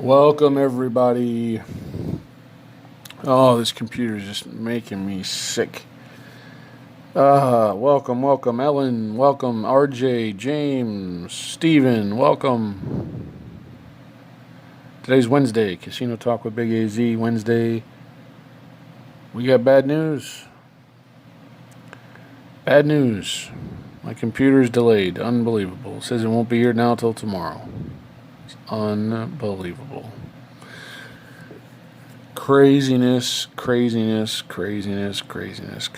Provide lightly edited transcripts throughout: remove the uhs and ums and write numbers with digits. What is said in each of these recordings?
Welcome, everybody. Oh, this computer is just making me sick. Welcome, Ellen. Welcome, RJ, James, Steven. Welcome. Today's Wednesday. Casino Talk with Big AZ. Wednesday. We got bad news. Bad news. My computer is delayed. Unbelievable. It says it won't be here now till tomorrow. Unbelievable. Craziness.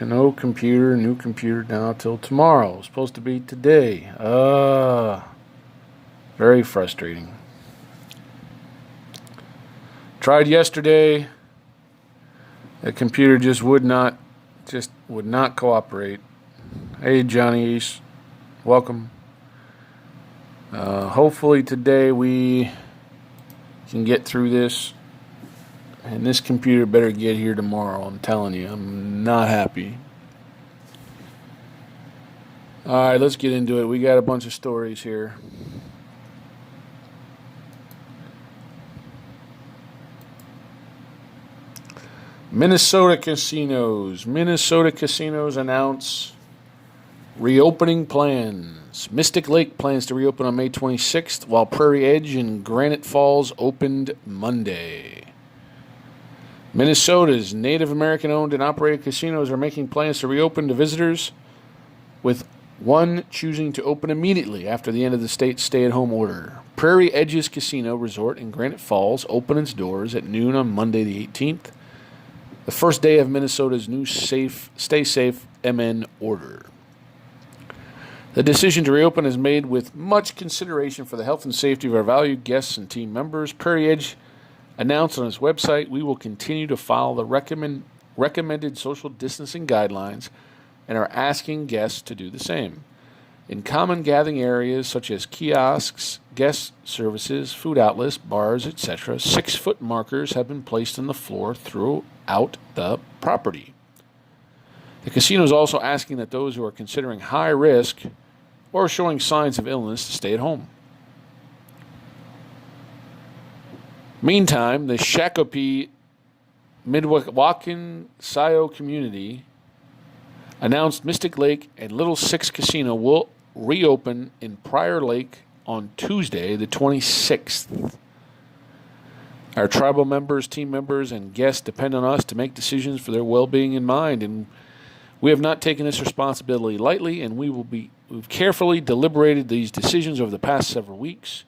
No computer, new computer now till tomorrow. It's supposed to be today. Very frustrating. Tried yesterday. The computer just would not cooperate. Hey, Johnny East. Welcome. Hopefully today we can get through this. And this computer better get here tomorrow. I'm telling you, I'm not happy. All right, let's get into it. We got a bunch of stories here. Minnesota casinos. Minnesota casinos announce reopening plans. Mystic Lake plans to reopen on May 26th, while Prairie Edge and Granite Falls opened Monday. Minnesota's Native American-owned and operated casinos are making plans to reopen to visitors, with one choosing to open immediately after the end of the state's stay-at-home order. Prairie Edge's Casino Resort in Granite Falls opened its doors at noon on Monday the 18th, the first day of Minnesota's new Stay Safe MN order. The decision to reopen is made with much consideration for the health and safety of our valued guests and team members. Prairie Edge announced on its website, "We will continue to follow the recommended social distancing guidelines and are asking guests to do the same. In common gathering areas such as kiosks, guest services, food outlets, bars, etc., 6-foot markers have been placed on the floor throughout the property." The casino is also asking that those who are considering high risk or showing signs of illness to stay at home. Meantime, the Shakopee Midwakan Sayo community announced Mystic Lake and Little Six Casino will reopen in Prior Lake on Tuesday, the 26th. Our tribal members, team members, and guests depend on us to make decisions for their well-being in mind, and we have not taken this responsibility lightly, and we've carefully deliberated these decisions over the past several weeks,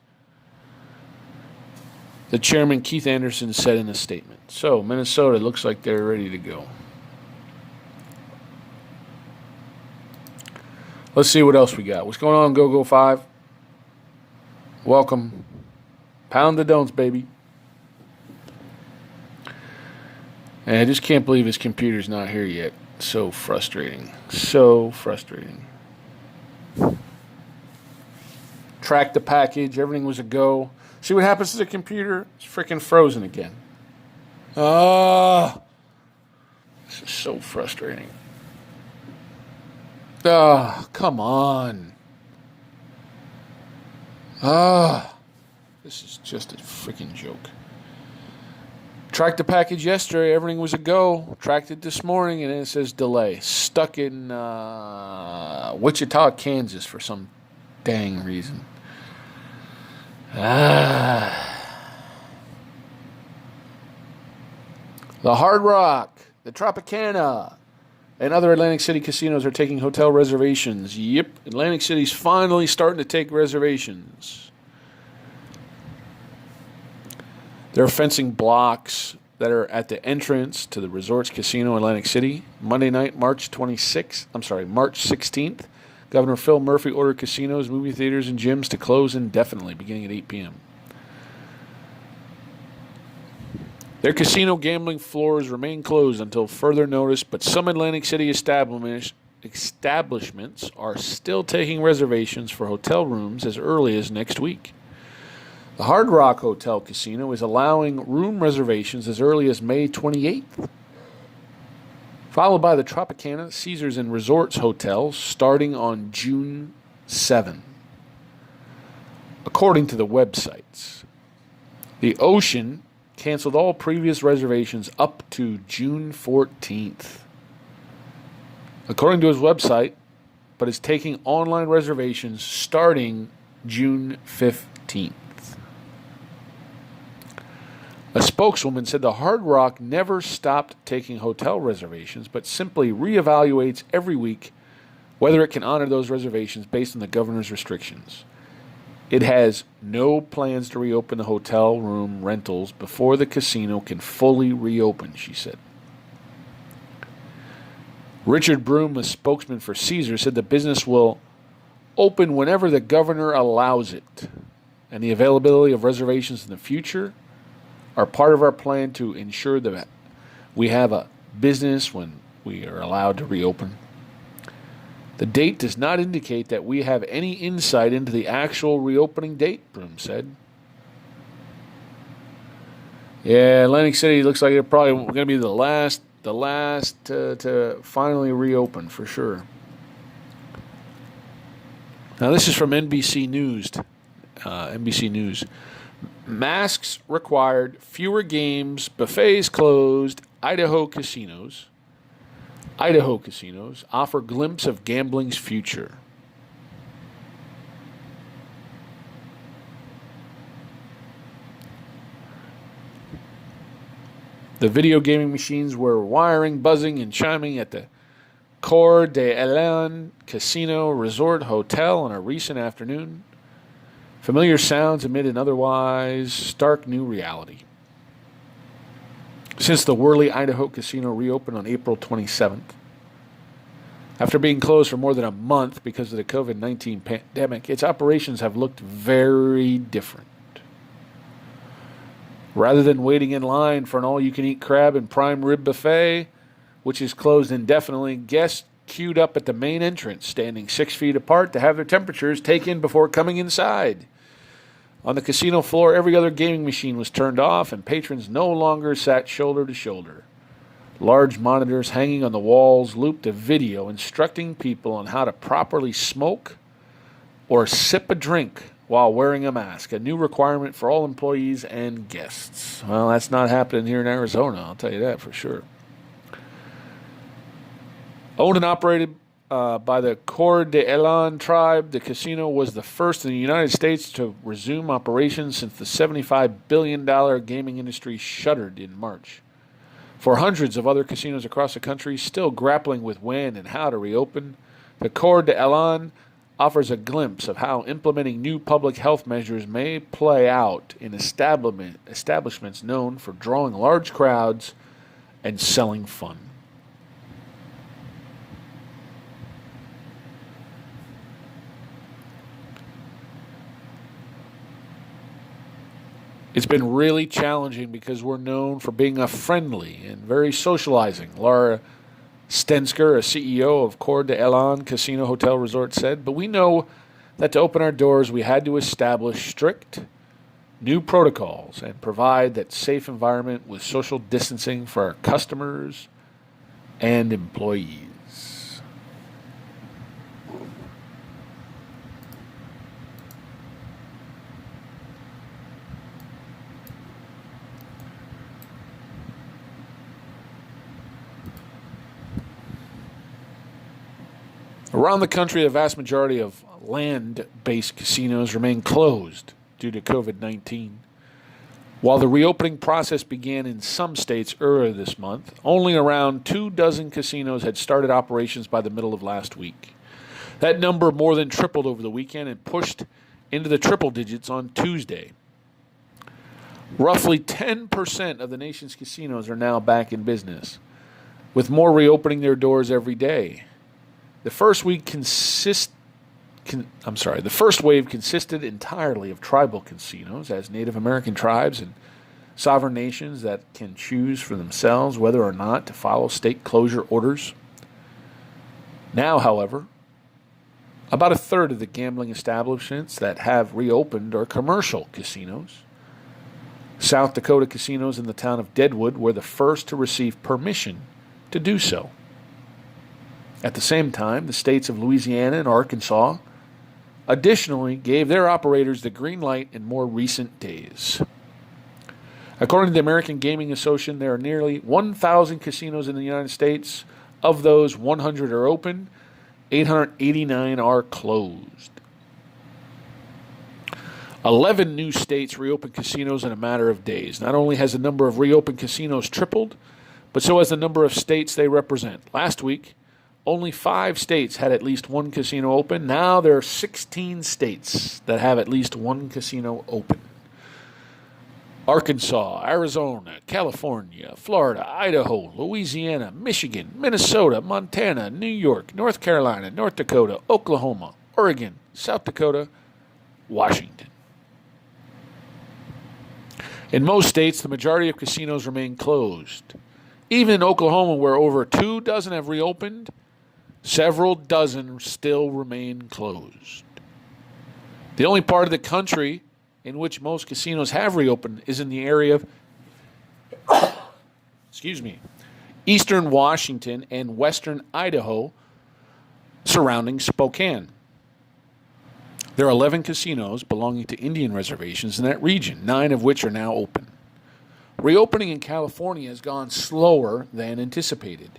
the chairman, Keith Anderson, said in a statement. So, Minnesota looks like they're ready to go. Let's see what else we got. What's going on, Go 5? Welcome. Pound the don'ts, baby. And I just can't believe his computer's not here yet. So frustrating. Tracked the package. Everything was a go. See what happens to the computer? It's freaking frozen again. This is so frustrating. Come on. This is just a freaking joke. Tracked the package yesterday. Everything was a go. Tracked it this morning, and then it says delay. Stuck in Wichita, Kansas for some dang reason. The Hard Rock, the Tropicana, and other Atlantic City casinos are taking hotel reservations. Yep, Atlantic City's finally starting to take reservations. There are fencing blocks that are at the entrance to the Resorts Casino in Atlantic City. Monday night, March 16th. Governor Phil Murphy ordered casinos, movie theaters, and gyms to close indefinitely, beginning at 8 p.m. Their casino gambling floors remain closed until further notice, but some Atlantic City establishments are still taking reservations for hotel rooms as early as next week. The Hard Rock Hotel Casino is allowing room reservations as early as May 28th. Followed by the Tropicana, Caesars, and Resorts hotels starting on June 7, according to the websites. The Ocean canceled all previous reservations up to June 14th. According to his website, but is taking online reservations starting June 15th. A spokeswoman said the Hard Rock never stopped taking hotel reservations, but simply reevaluates every week whether it can honor those reservations based on the governor's restrictions. It has no plans to reopen the hotel room rentals before the casino can fully reopen, she said. Richard Broom, a spokesman for Caesars, said the business will open whenever the governor allows it, and the availability of reservations in the future are part of our plan to ensure that we have a business when we are allowed to reopen. The date does not indicate that we have any insight into the actual reopening date, Broom said. Yeah, Atlantic City looks like it's probably going to be the last to finally reopen for sure. Now this is from NBC News. NBC News. Masks required, fewer games, buffets closed, Idaho casinos offer glimpse of gambling's future. The video gaming machines were wiring, buzzing, and chiming at the Coeur d'Alene Casino Resort Hotel on a recent afternoon. Familiar sounds amid an otherwise stark new reality. Since the Worley, Idaho Casino reopened on April 27th, after being closed for more than a month because of the COVID-19 pandemic, its operations have looked very different. Rather than waiting in line for an all-you-can-eat crab and prime rib buffet, which is closed indefinitely, guests queued up at the main entrance, standing 6 feet apart to have their temperatures taken before coming inside. On the casino floor, every other gaming machine was turned off, and patrons no longer sat shoulder to shoulder. Large monitors hanging on the walls looped a video instructing people on how to properly smoke or sip a drink while wearing a mask, a new requirement for all employees and guests. Well, that's not happening here in Arizona, I'll tell you that for sure. Owned and operated by the Coeur d'Alene tribe, the casino was the first in the United States to resume operations since the $75 billion gaming industry shuttered in March. For hundreds of other casinos across the country still grappling with when and how to reopen, the Coeur d'Alene offers a glimpse of how implementing new public health measures may play out in establishments known for drawing large crowds and selling fun. It's been really challenging because we're known for being a friendly and very socializing, Laura Stensker, a CEO of Coeur d'Alene Casino Hotel Resort, said, but we know that to open our doors we had to establish strict new protocols and provide that safe environment with social distancing for our customers and employees. Around the country, a vast majority of land-based casinos remain closed due to COVID-19. While the reopening process began in some states earlier this month, only around 24 casinos had started operations by the middle of last week. That number more than tripled over the weekend and pushed into the triple digits on Tuesday. Roughly 10% of the nation's casinos are now back in business, with more reopening their doors every day. The first wave consisted entirely of tribal casinos, as Native American tribes and sovereign nations that can choose for themselves whether or not to follow state closure orders. Now, however, about a third of the gambling establishments that have reopened are commercial casinos. South Dakota casinos in the town of Deadwood were the first to receive permission to do so. At the same time, the states of Louisiana and Arkansas additionally gave their operators the green light in more recent days. According to the American Gaming Association, there are nearly 1,000 casinos in the United States. Of those, 100 are open, 889 are closed. 11 new states reopened casinos in a matter of days. Not only has the number of reopened casinos tripled, but so has the number of states they represent. Last week, only 5 states had at least one casino open. Now there are 16 states that have at least one casino open. Arkansas, Arizona, California, Florida, Idaho, Louisiana, Michigan, Minnesota, Montana, New York, North Carolina, North Dakota, Oklahoma, Oregon, South Dakota, Washington. In most states, the majority of casinos remain closed. Even in Oklahoma, where over 2 dozen have reopened, several dozen still remain closed. The only part of the country in which most casinos have reopened is in the area of eastern Washington and western Idaho surrounding Spokane. There are 11 casinos belonging to Indian reservations in that region, 9 of which are now open. Reopening in California has gone slower than anticipated.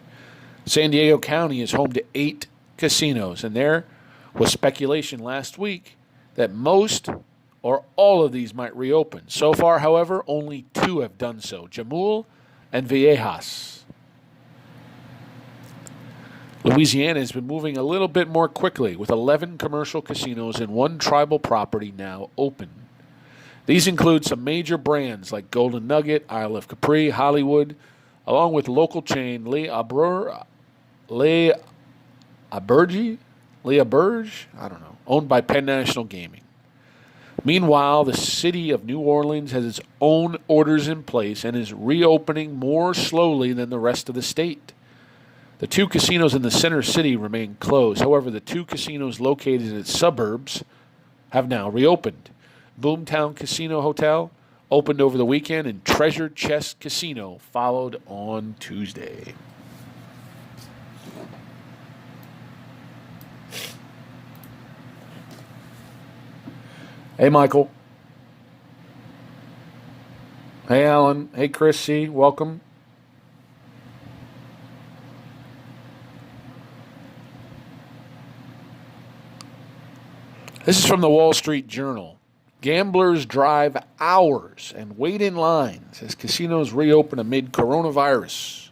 San Diego County is home to 8 casinos, and there was speculation last week that most or all of these might reopen. So far, however, only 2 have done so, Jamul and Viejas. Louisiana has been moving a little bit more quickly, with 11 commercial casinos and 1 tribal property now open. These include some major brands like Golden Nugget, Isle of Capri, Hollywood, along with local chain Le Auberge, owned by Penn National Gaming. Meanwhile, the city of New Orleans has its own orders in place and is reopening more slowly than the rest of the state. The 2 casinos in the center city remain closed. However, the 2 casinos located in its suburbs have now reopened. Boomtown Casino Hotel opened over the weekend, and Treasure Chest Casino followed on Tuesday. Hey, Michael. Hey, Alan. Hey, Chris C. Welcome. This is from the Wall Street Journal. Gamblers drive hours and wait in lines as casinos reopen amid coronavirus.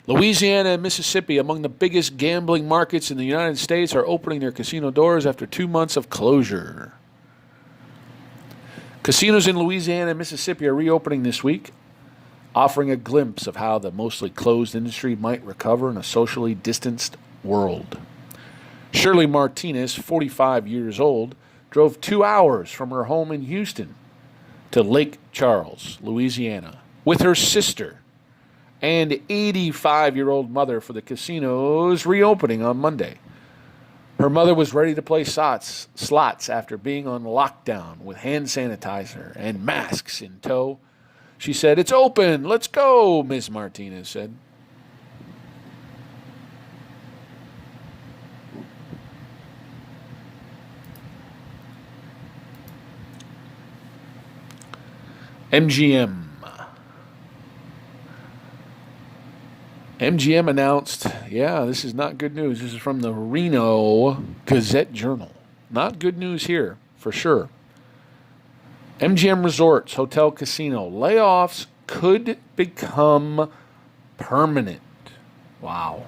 Louisiana and Mississippi, among the biggest gambling markets in the United States, are opening their casino doors after 2 months of closure. Casinos in Louisiana and Mississippi are reopening this week, offering a glimpse of how the mostly closed industry might recover in a socially distanced world. Shirley Martinez, 45 years old, drove 2 hours from her home in Houston to Lake Charles, Louisiana, with her sister and 85-year-old mother for the casino's reopening on Monday. Her mother was ready to play slots after being on lockdown with hand sanitizer and masks in tow. She said, "It's open, let's go," Ms. Martinez said. MGM announced, this is not good news. This is from the Reno Gazette Journal. Not good news here, for sure. MGM Resorts, Hotel Casino. Layoffs could become permanent. Wow.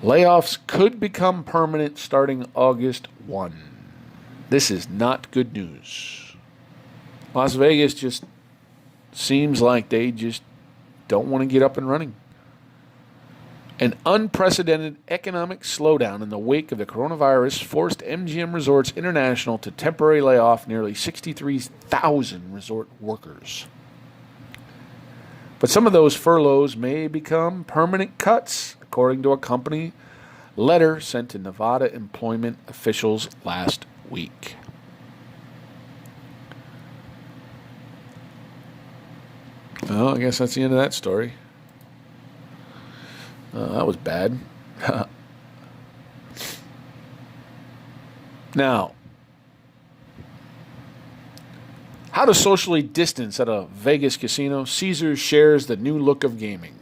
Layoffs could become permanent starting August 1. This is not good news. Las Vegas just seems like they just don't want to get up and running. An unprecedented economic slowdown in the wake of the coronavirus forced MGM Resorts International to temporarily lay off nearly 63,000 resort workers. But some of those furloughs may become permanent cuts, according to a company letter sent to Nevada employment officials last week. Well, I guess that's the end of that story. That was bad. Now, How to socially distance at a Vegas casino. Caesars shares the new look of gaming.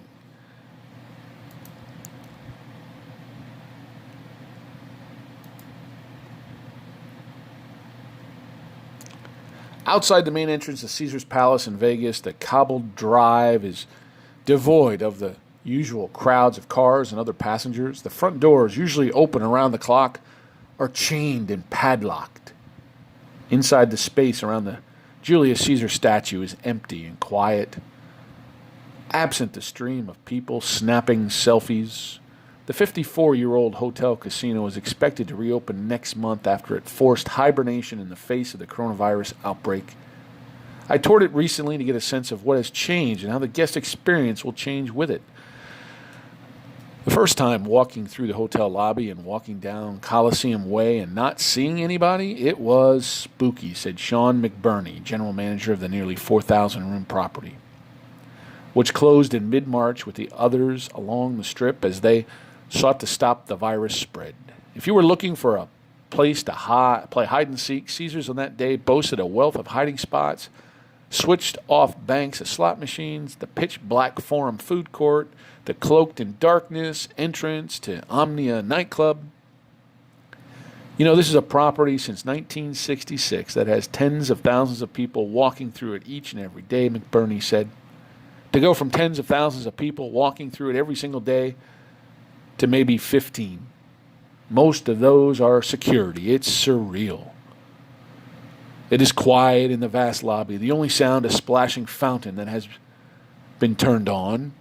Outside the main entrance of Caesars Palace in Vegas, the cobbled drive is devoid of the usual crowds of cars and other passengers. The front doors, usually open around the clock, are chained and padlocked. Inside, the space around the Julius Caesar statue is empty and quiet, absent the stream of people snapping selfies. The 54-year-old hotel casino is expected to reopen next month after it forced hibernation in the face of the coronavirus outbreak. I toured it recently to get a sense of what has changed and how the guest experience will change with it. The first time walking through the hotel lobby and walking down Coliseum Way and not seeing anybody, it was spooky, said Sean McBurney, general manager of the nearly 4,000-room property, which closed in mid-March with the others along the Strip as they sought to stop the virus spread. If you were looking for a place to play hide-and-seek, Caesars on that day boasted a wealth of hiding spots, switched off banks of slot machines, the pitch-black Forum food court, the cloaked-in-darkness entrance to Omnia nightclub. You know, this is a property since 1966 that has tens of thousands of people walking through it each and every day, McBurney said. To go from tens of thousands of people walking through it every single day to maybe 15. Most of those are security. It's surreal. It is quiet in the vast lobby. The only sound, a splashing fountain that has been turned on.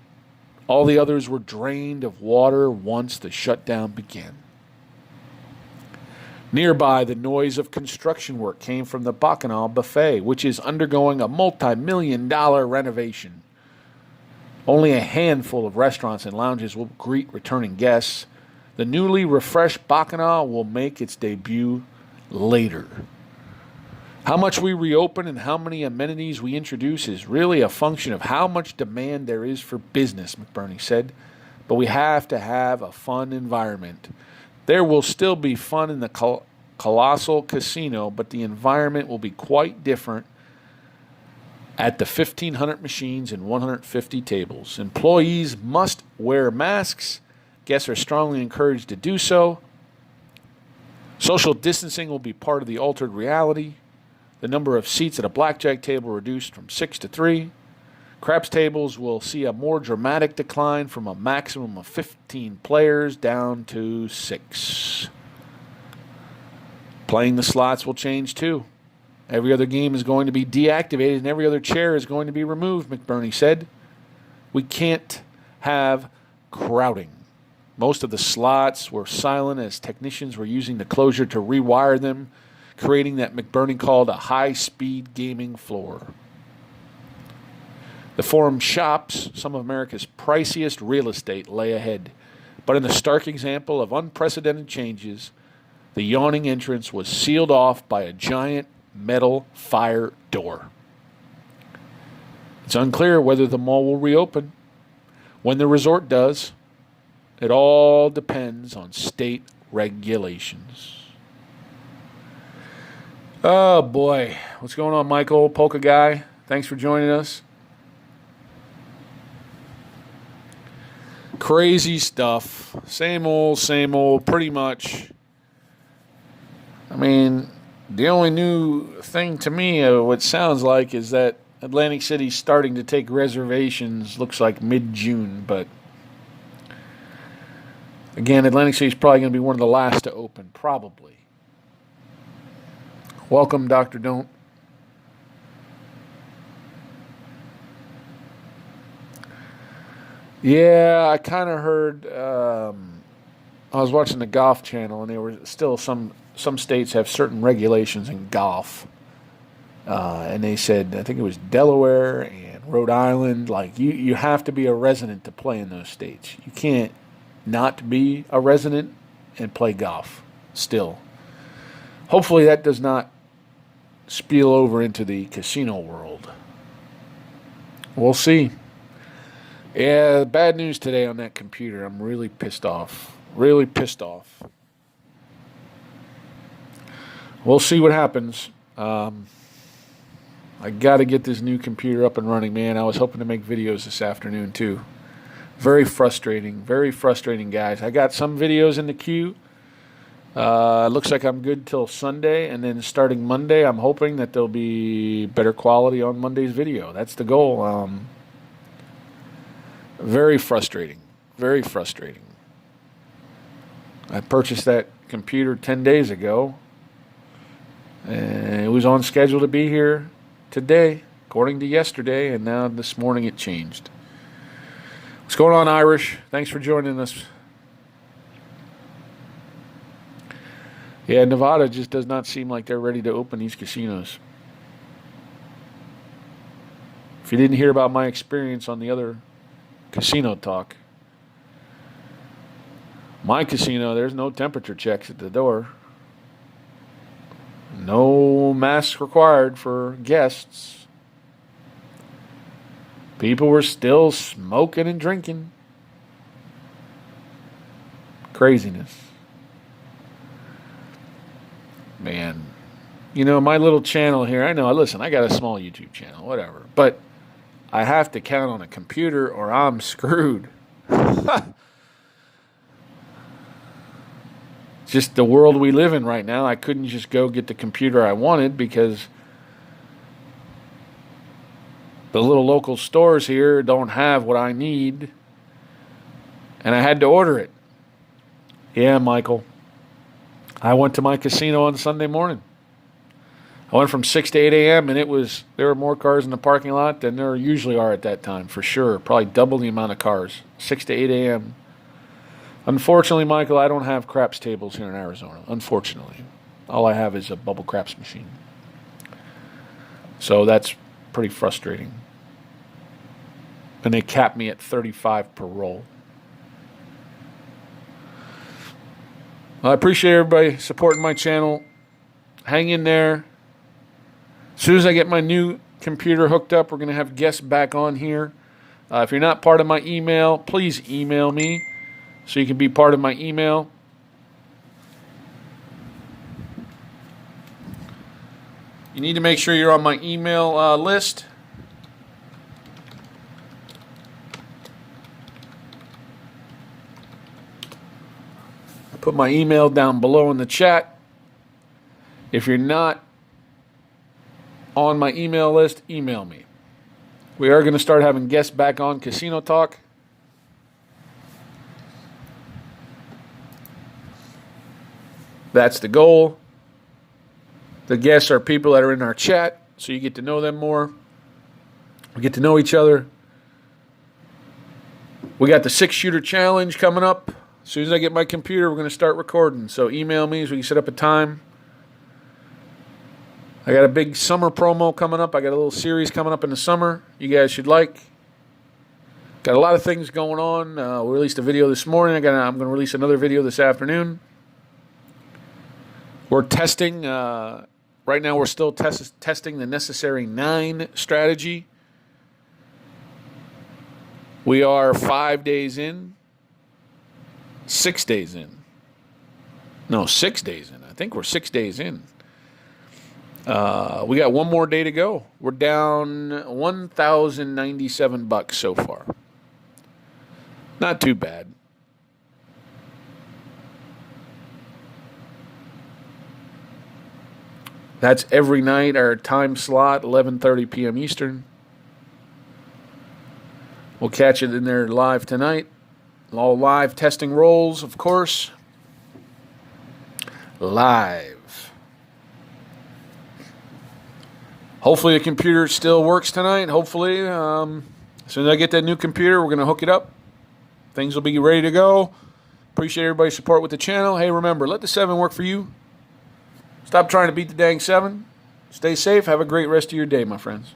All the others were drained of water once the shutdown began. Nearby, the noise of construction work came from the Bacchanal Buffet, which is undergoing a multi-million-dollar renovation. Only a handful of restaurants and lounges will greet returning guests. The newly refreshed Bacchanal will make its debut later. How much we reopen and how many amenities we introduce is really a function of how much demand there is for business, McBurney said. But we have to have a fun environment. There will still be fun in the colossal casino, but the environment will be quite different at the 1,500 machines and 150 tables. Employees must wear masks. Guests are strongly encouraged to do so. Social distancing will be part of the altered reality. The number of seats at a blackjack table reduced from 6 to 3. Craps tables will see a more dramatic decline from a maximum of 15 players down to 6. Playing the slots will change too. Every other game is going to be deactivated and every other chair is going to be removed, McBurney said. We can't have crowding. Most of the slots were silent as technicians were using the closure to rewire them, creating that McBurney called a high-speed gaming floor. The Forum shops, some of America's priciest real estate, lay ahead. But in a stark example of unprecedented changes, the yawning entrance was sealed off by a giant metal fire door. It's unclear whether the mall will reopen. When the resort does, it all depends on state regulations. Oh, boy. What's going on, Michael? Polka Guy? Thanks for joining us. Crazy stuff. Same old, pretty much. I mean, the only new thing to me, what sounds like, is that Atlantic City's starting to take reservations, looks like mid-June, but again, Atlantic City's probably going to be one of the last to open, probably. Welcome, Dr. Don't. Yeah, I kind of heard, I was watching the Golf Channel, and there were still some states have certain regulations in golf. And they said, I think it was Delaware and Rhode Island, like you have to be a resident to play in those states. You can't not be a resident and play golf still. Hopefully that does not spill over into the casino world. We'll see. Yeah, bad news today on that computer. I'm really pissed off. Really pissed off. We'll see what happens. I got to get this new computer up and running, man. I was hoping to make videos this afternoon, too. Very frustrating, guys. I got some videos in the queue. Looks like I'm good till Sunday, and then starting Monday, I'm hoping that there'll be better quality on Monday's video. That's the goal. Very frustrating. Very frustrating. I purchased that computer 10 days ago, and it was on schedule to be here today, according to yesterday, and now this morning it changed. What's going on, Irish? Thanks for joining us. Yeah, Nevada just does not seem like they're ready to open these casinos. If you didn't hear about my experience on the other casino talk, my casino, there's no temperature checks at the door. No masks required for guests. People were still smoking and drinking. Craziness. Man. You know, my little channel here, I know, listen, I got a small YouTube channel, whatever. But I have to count on a computer or I'm screwed. Just the world we live in right now. I couldn't just go get the computer I wanted because the little local stores here don't have what I need, and I had to order it. Yeah, Michael. I went to my casino on Sunday morning. I went from 6 to 8 a.m., and there were more cars in the parking lot than there usually are at that time, for sure. Probably double the amount of cars, 6 to 8 a.m. Unfortunately, Michael, I don't have craps tables here in Arizona. Unfortunately. All I have is a bubble craps machine. So that's pretty frustrating. And they cap me at 35 per roll. Well, I appreciate everybody supporting my channel. Hang in there. As soon as I get my new computer hooked up, we're going to have guests back on here. If you're not part of my email, please email me so you can be part of my email. You need to make sure you're on my email list. I put my email down below in the chat. If you're not on my email list, email me. We are going to start having guests back on Casino Talk. That's the goal. The guests are people that are in our chat, so you get to know them more. We get to know each other. We got the 6-shooter challenge coming up. As soon as I get my computer, we're going to start recording. So email me so we can set up a time. I got a big summer promo coming up. I got a little series coming up in the summer you guys should like. Got a lot of things going on. We released a video this morning. I'm going to release another video this afternoon. We're testing. Right now we're still testing the Necessary 9 strategy. We are 5 days in. 6 days in. No, 6 days in. I think we're 6 days in. We got one more day to go. We're down $1,097 so far. Not too bad. That's every night, our time slot, 11:30 p.m. Eastern. We'll catch it in there live tonight. All live testing rolls, of course. Live. Hopefully the computer still works tonight. Hopefully, as soon as I get that new computer, we're going to hook it up. Things will be ready to go. Appreciate everybody's support with the channel. Hey, remember, let the 7 work for you. Stop trying to beat the dang 7. Stay safe. Have a great rest of your day, my friends.